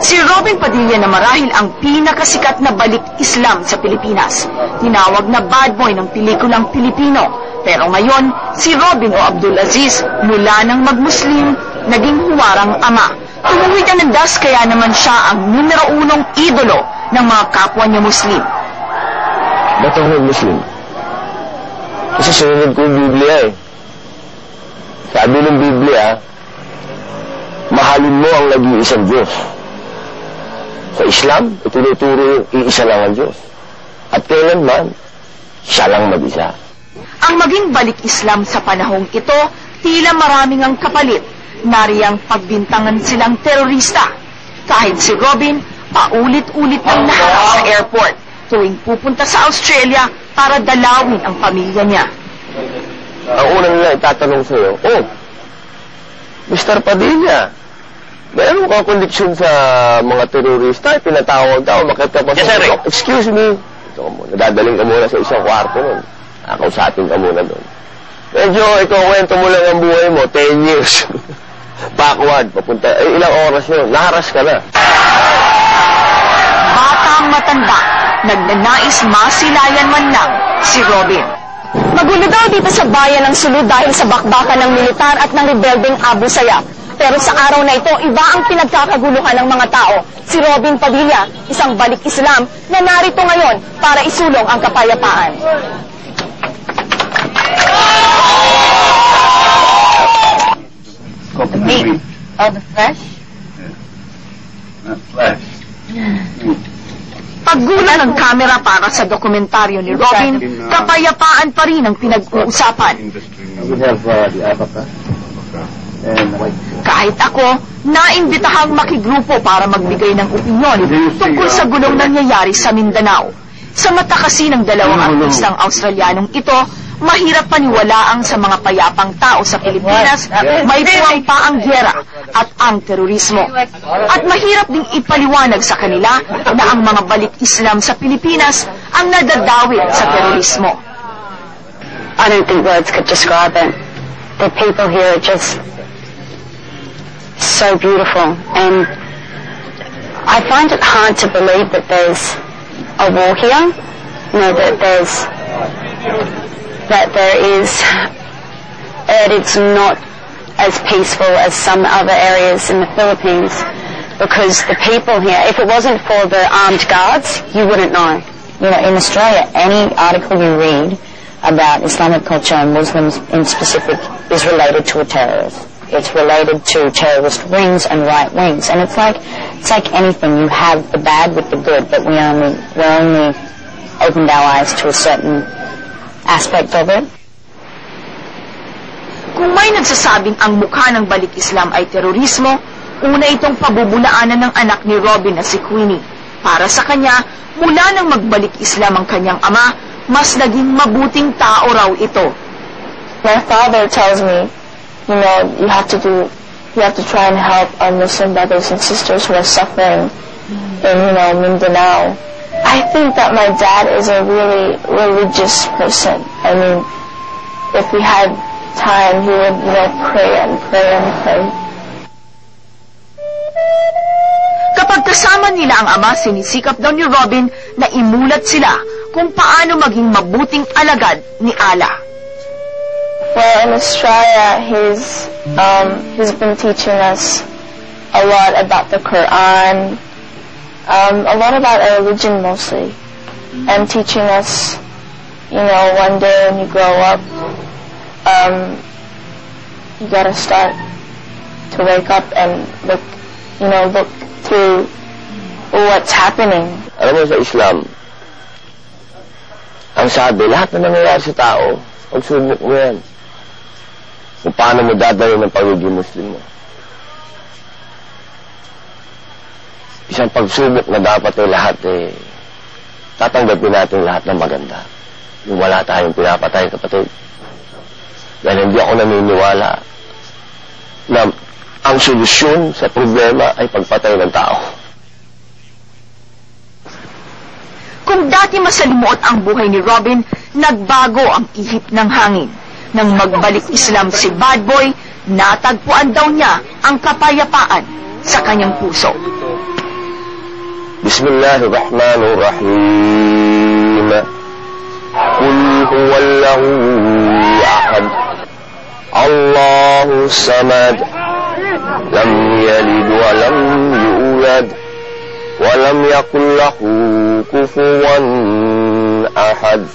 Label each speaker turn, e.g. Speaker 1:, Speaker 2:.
Speaker 1: Si Robin Padilla na marahil ang pinakasikat na balik Islam sa Pilipinas. Tinawag na bad boy ng pelikulang Pilipino. Pero ngayon, si Robin o Abdul Aziz, mula nang mag-Muslim, naging huwarang ama. Tumuwid na ng das, kaya naman siya ang numero 1 idolo ng mga kapwa niya Muslim.
Speaker 2: Ba't ako Muslim? Kasi sunod ko yung Biblia eh. Sabi ng Biblia, mahalin mo ang nag-iisang Diyos. Sa Islam, itinuturo yung iisa lang ang Diyos. At kailanman, siya lang mag-isa.
Speaker 1: Ang maging balik Islam sa panahong ito, tila maraming ang kapalit. Nariyang pagbintangan silang terorista. Kahit si Robin, paulit-ulit ang naharap sa airport tuwing pupunta sa Australia para dalawin ang pamilya niya.
Speaker 2: Ang unang nila itatanong sa'yo, oh, Mr. Padilla, meron kang connection sa mga terorista, pinatawag ka, makita ka pa sa yes, excuse me. Ito ka muna, dadaling ka muna sa isang kwarto nun. Nakausapin ka muna doon. Medyo, ikaw, kwento mo lang ang buhay mo, 10 years. Backward, papunta, ilang oras yun, naharas ka na.
Speaker 1: Batang matanda, nagnanais masilayan man lang si Robin.
Speaker 3: Magulo daw dito sa bayan ng Sulu dahil sa bakbakan ng militar at ng rebeldeng Abu Sayyaf. Pero sa araw na ito, iba ang pinagkakaguluhan ng mga tao. Si Robin Padilla, isang balik Islam na narito ngayon para isulong ang kapayapaan.
Speaker 4: The meat
Speaker 3: of the flesh?
Speaker 4: Not flesh.
Speaker 1: Paggulan ng kamera para sa dokumentaryo ni Robin, kapayapaan pa rin ang pinag-uusapan.
Speaker 4: We have the abaca and white.
Speaker 1: Kahit ako, naimbitahang makigrupo para magbigay ng opinyon tungkol sa gulong nangyayari sa Mindanao. Sa mata kasi ng dalawang artistang Australianong ito, mahirap paniwalaang sa mga payapang tao sa Pilipinas, may puwang pa ang giyera at ang terorismo. At mahirap ding ipaliwanag sa kanila na ang mga balik Islam sa Pilipinas ang nadadawit sa terorismo.
Speaker 3: I don't think words could describe it. The people here are just so beautiful, and I find it hard to believe that there's a war here, you know, that there is, that it's not as peaceful as some other areas in the Philippines, because the people here, if it wasn't for the armed guards, you wouldn't know. You know, in Australia, any article you read about Islamic culture and Muslims in specific is related to a terrorist. It's related to terrorist rings and right wings, and it's like anything. You have the bad with the good, but we only opened our eyes to a certain aspect of it.
Speaker 1: Kung may nagsasabing ang mukha ng balik Islam ay terorismo, una itong pabubulaanan ng anak ni Robin na si Queenie. Para sa kanya, mula nang magbalik Islam ang kanyang ama, mas naging mabuting tao raw ito.
Speaker 3: My father tells me, you know, you have to try and help our Muslim brothers and sisters who are suffering in, you know, Mindanao. I think that my dad is a really religious person. I mean, if we had time, he would, you know, pray and pray and pray.
Speaker 1: Kapag kasama nila ang ama, sinisikap daw ni Robin na imulat sila kung paano maging mabuting alagad ni Allah.
Speaker 3: Well, in Australia, he's been teaching us a lot about the Quran, a lot about our religion mostly, and teaching us, you know, one day when you grow up, you gotta start to wake up and look through what's happening.
Speaker 2: Alam mo, sa Islam, ang sabi, lahat na nangyayari sa tao, pagsubok mo yan. Kung paano mo dadalhin ng pagiging Muslim mo. Isang pagsubok na dapat lahat tatanggapin natin lahat ng maganda. Yung wala tayong pinapatay, kapatid. Dahil hindi ako naniniwala na ang solusyon sa problema ay pagpatay ng tao.
Speaker 1: Kung dati masalimuot ang buhay ni Robin, nagbago ang ihip ng hangin. Nang magbalik Islam si Bad Boy, natagpuan daw niya ang kapayapaan sa kanyang puso.
Speaker 2: Bismillahirrahmanirrahim. Qul huwallahu ahad, Allahu samad, lam yalid wa lam yulad, wa lam yakul lahu kufuwan ahad.